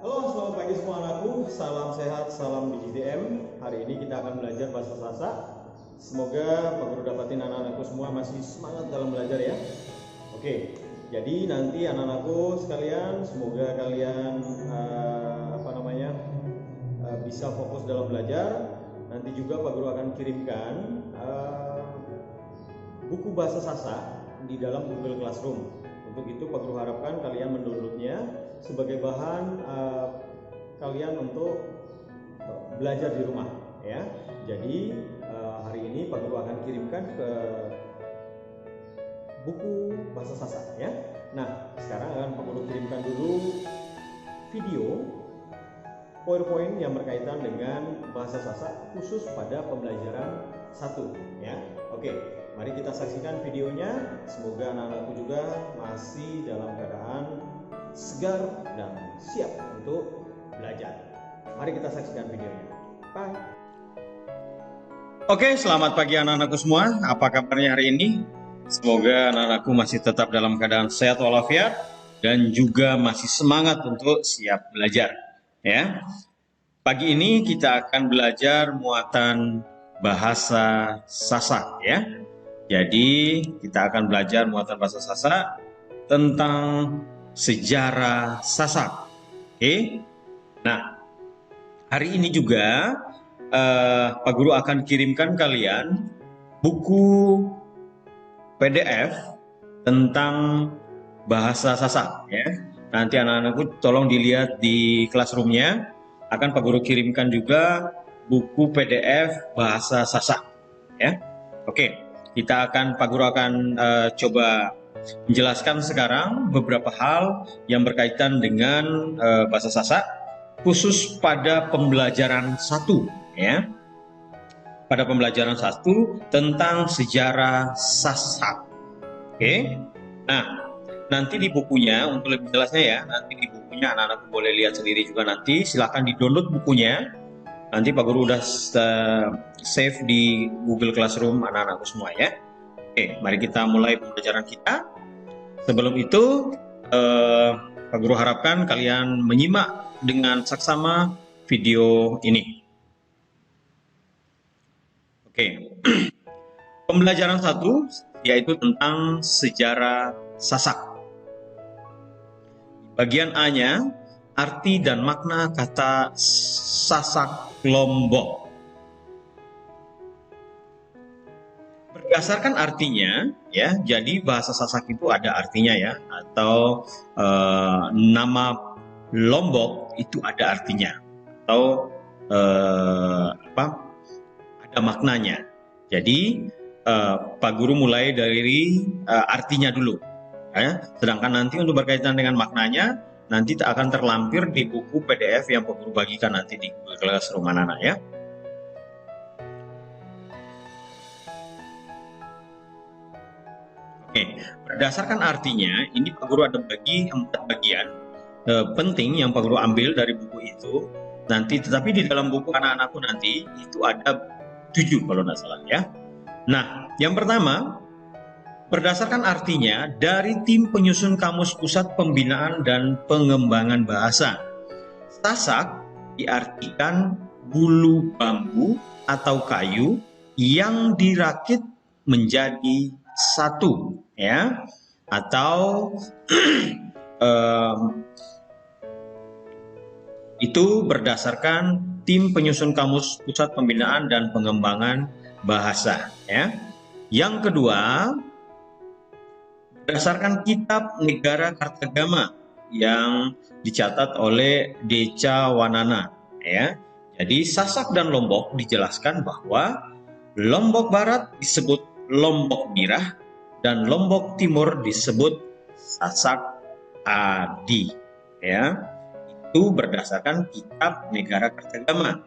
Halo, selamat pagi semua anakku. Salam sehat, salam DJTM. Hari ini kita akan belajar bahasa Sasak. Semoga Pak Guru dapatin anak-anakku semua masih semangat dalam belajar ya. Oke, jadi nanti anak-anakku sekalian, semoga kalian bisa fokus dalam belajar. Nanti juga Pak Guru akan kirimkan buku bahasa Sasak di dalam Google Classroom. Untuk itu Pak Guru harapkan kalian mendownloadnya sebagai bahan kalian untuk belajar di rumah ya. Jadi hari ini Pak Guru akan kirimkan ke buku bahasa Sasak ya. Nah, sekarang akan Pak Guru kirimkan dulu video PowerPoint yang berkaitan dengan bahasa Sasak khusus pada pembelajaran 1 ya. Oke, mari kita saksikan videonya. Semoga anak-anakku juga masih dalam keadaan segar dan siap untuk belajar. Mari kita saksikan videonya. Bye. Oke, selamat pagi anak-anakku semua. Apa kabarnya hari ini? Semoga anak-anakku masih tetap dalam keadaan sehat walafiat dan juga masih semangat untuk siap belajar. Ya. Pagi ini kita akan belajar muatan bahasa Sasak ya. Jadi kita akan belajar muatan bahasa Sasak tentang sejarah Sasak. Oke. Nah, hari ini juga Pak Guru akan kirimkan kalian buku PDF tentang bahasa Sasak ya. Nanti anak-anakku tolong dilihat di classroomnya. Akan Pak Guru kirimkan juga buku PDF bahasa Sasak ya. Oke, Pak Guru akan coba menjelaskan sekarang beberapa hal yang berkaitan dengan bahasa Sasak khusus pada pembelajaran 1 ya. Pada pembelajaran 1 tentang sejarah Sasak. Oke. Nah, nanti di bukunya, untuk lebih jelasnya ya, nanti di bukunya anak-anak boleh lihat sendiri juga nanti. Silahkan di-download bukunya. Nanti Pak Guru udah save di Google Classroom anak-anakku semua ya. Oke, mari kita mulai pembelajaran kita. Sebelum itu, Pak Guru harapkan kalian menyimak dengan saksama video ini. Oke, pembelajaran 1 yaitu tentang sejarah Sasak. Bagian A-nya, arti dan makna kata Sasak Lombok. Berdasarkan artinya, ya, jadi bahasa Sasak itu ada artinya ya, atau nama Lombok itu ada artinya, atau ada maknanya. Jadi Pak Guru mulai dari artinya dulu. Ya. Sedangkan nanti untuk berkaitan dengan maknanya, nanti akan terlampir di buku PDF yang Pak Guru bagikan nanti di Google Classroom anak-anak ya. Oke, berdasarkan artinya, ini Pak Guru ada bagi 4 bagian penting yang Pak Guru ambil dari buku itu. Nanti, tetapi di dalam buku anak-anakku nanti itu ada 7 kalau tidak salah ya. Nah, yang pertama, berdasarkan artinya dari tim penyusun Kamus Pusat Pembinaan dan Pengembangan Bahasa. Sasak diartikan bulu bambu atau kayu yang dirakit menjadi satu, ya, atau itu berdasarkan tim penyusun Kamus Pusat Pembinaan dan Pengembangan Bahasa, ya. Yang kedua, berdasarkan Kitab Negara Kartagama yang dicatat oleh Deca Wanana, ya. Jadi Sasak dan Lombok dijelaskan bahwa Lombok Barat disebut Lombok Mirah dan Lombok Timur disebut Sasak Adi, ya. Itu berdasarkan Kitab Negara Kartagama.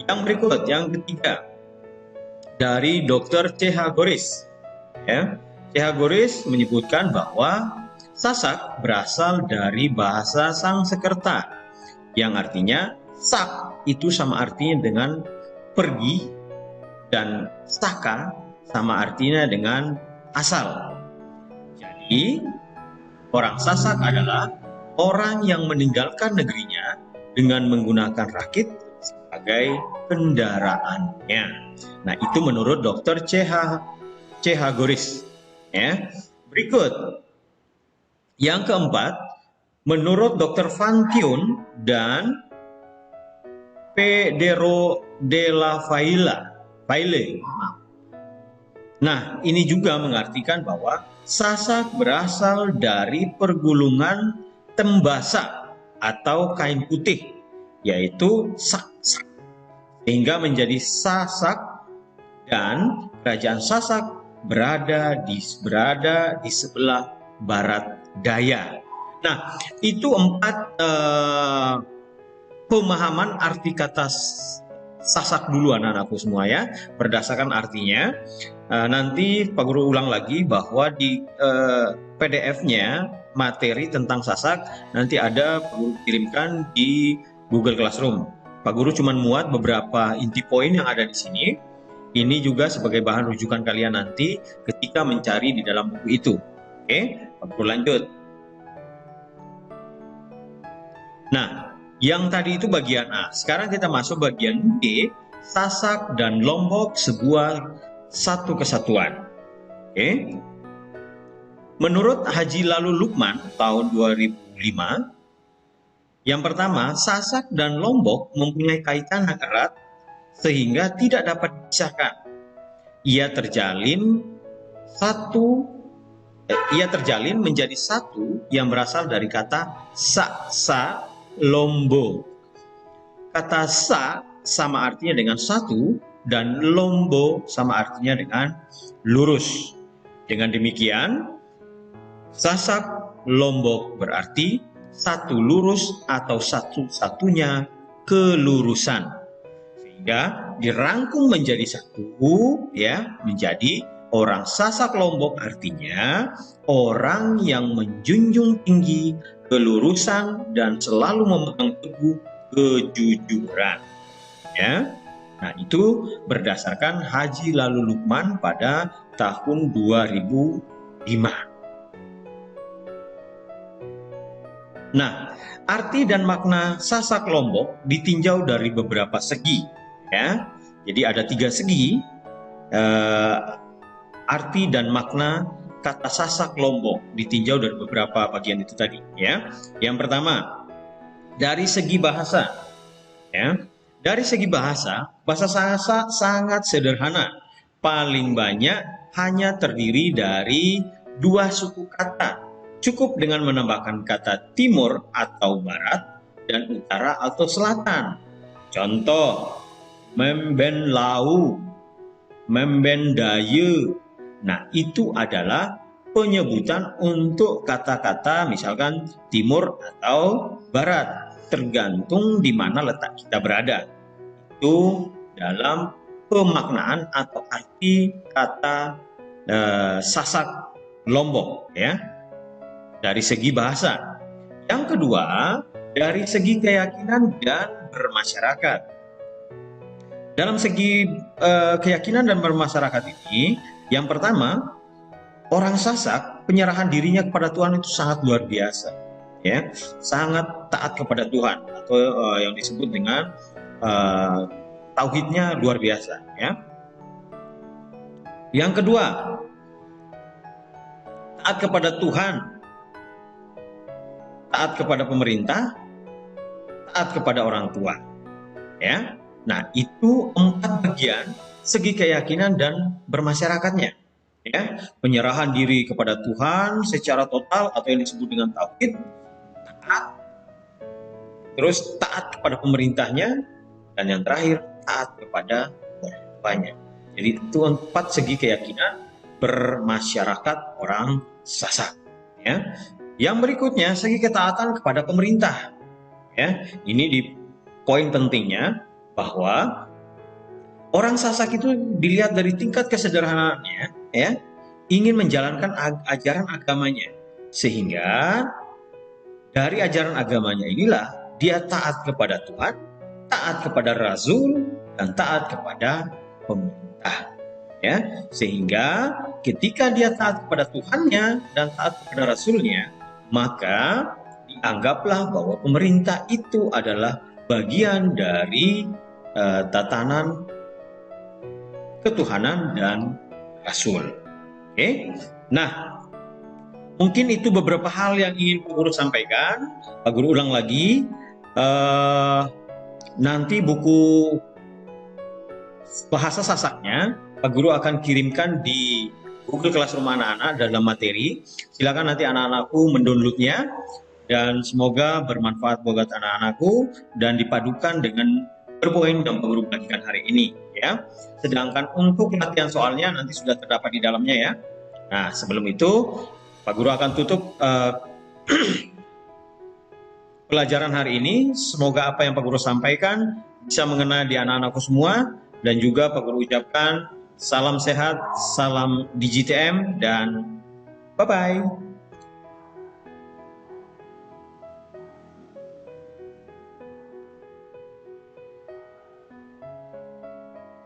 Yang berikut, yang ketiga, dari Dr. C.H. Goris, ya. C.H. Goris menyebutkan bahwa Sasak berasal dari bahasa Sangsekerta yang artinya sak itu sama artinya dengan pergi dan saka sama artinya dengan asal. Jadi orang Sasak adalah orang yang meninggalkan negerinya dengan menggunakan rakit sebagai kendaraannya. Nah, itu menurut Dr. C.H. Goris. Ya. Berikut, yang keempat, menurut Dr. Van Thion dan Pedro de la Valle. Nah, ini juga mengartikan bahwa sasak berasal dari pergulungan tembasa atau kain putih, yaitu sak-sak, sehingga menjadi sasak, dan kerajaan Sasak berada di sebelah barat daya. Nah, itu 4 pemahaman arti kata Sasak dulu anak-anakku semua ya, berdasarkan artinya. Nanti Pak Guru ulang lagi bahwa di PDF-nya materi tentang Sasak nanti ada Pak Guru kirimkan di Google Classroom. Pak Guru cuma muat beberapa inti poin yang ada di sini. Ini juga sebagai bahan rujukan kalian nanti ketika mencari di dalam buku itu. Oke, Pak Guru lanjut. Nah, yang tadi itu bagian A. Sekarang kita masuk bagian B. Sasak dan Lombok sebuah satu kesatuan. Oke. Menurut Haji Lalu Lukman tahun 2005, yang pertama, Sasak dan Lombok mempunyai kaitan erat sehingga tidak dapat dipisahkan. Ia terjalin menjadi satu yang berasal dari kata sa lombo. Kata sa sama artinya dengan satu dan lombo sama artinya dengan lurus. Dengan demikian, Sasak Lombok berarti satu lurus atau satu-satunya kelurusan. Sehingga dirangkum menjadi satu, ya, menjadi orang Sasak Lombok, artinya orang yang menjunjung tinggi kelurusan dan selalu memegang teguh kejujuran. Ya. Nah, itu berdasarkan Haji Lalu Lukman pada tahun 2005. Nah, arti dan makna Sasak Lombok ditinjau dari beberapa segi. Ya. Jadi ada 3 segi arti dan makna kata Sasak Lombok ditinjau dari beberapa bagian itu tadi. Ya. Yang pertama, dari segi bahasa. Ya. Dari segi bahasa Sasak sangat sederhana. Paling banyak hanya terdiri dari 2 suku kata. Cukup dengan menambahkan kata timur atau barat dan utara atau selatan. Contoh, memben lau, memben dayu. Nah, itu adalah penyebutan untuk kata-kata misalkan timur atau barat, tergantung di mana letak kita berada. Itu dalam pemaknaan atau arti kata Sasak Lombok, ya, dari segi bahasa. Yang kedua, dari segi keyakinan dan bermasyarakat. Dalam segi keyakinan dan bermasyarakat ini, yang pertama, orang Sasak penyerahan dirinya kepada Tuhan itu sangat luar biasa, ya, sangat taat kepada Tuhan atau yang disebut dengan tauhidnya luar biasa, ya. Yang kedua, taat kepada Tuhan, taat kepada pemerintah, taat kepada orang tua, ya. Nah, itu 4 bagian segi keyakinan dan bermasyarakatnya, ya. Penyerahan diri kepada Tuhan secara total atau yang disebut dengan tauhid, taat, terus taat kepada pemerintahnya, dan yang terakhir taat kepada orang tuanya. Jadi itu 4 segi keyakinan bermasyarakat orang Sasak, ya. Yang berikutnya segi ketaatan kepada pemerintah, ya. Ini di poin pentingnya bahwa orang Sasak itu dilihat dari tingkat kesederhanaannya, ya, ingin menjalankan ajaran agamanya, sehingga dari ajaran agamanya inilah dia taat kepada Tuhan, taat kepada Rasul, dan taat kepada pemerintah, ya. Sehingga ketika dia taat kepada Tuhannya dan taat kepada Rasulnya, maka Anggaplah bahwa pemerintah itu adalah bagian dari tatanan ketuhanan dan Rasul. Oke, nah mungkin itu beberapa hal yang ingin Pak Guru sampaikan. Pak Guru ulang lagi, nanti buku bahasa Sasaknya Pak Guru akan kirimkan di Google Classroom anak-anak dalam materi. Silakan nanti anak-anakku mendownloadnya, dan semoga bermanfaat buat anak-anakku dan dipadukan dengan poin yang Pak Guru bagikan hari ini, ya. Sedangkan untuk latihan soalnya nanti sudah terdapat di dalamnya, ya. Nah, sebelum itu Pak Guru akan tutup pelajaran hari ini. Semoga apa yang Pak Guru sampaikan bisa mengena di anak-anakku semua, dan juga Pak Guru ucapkan salam sehat, salam DigiTM, dan bye-bye.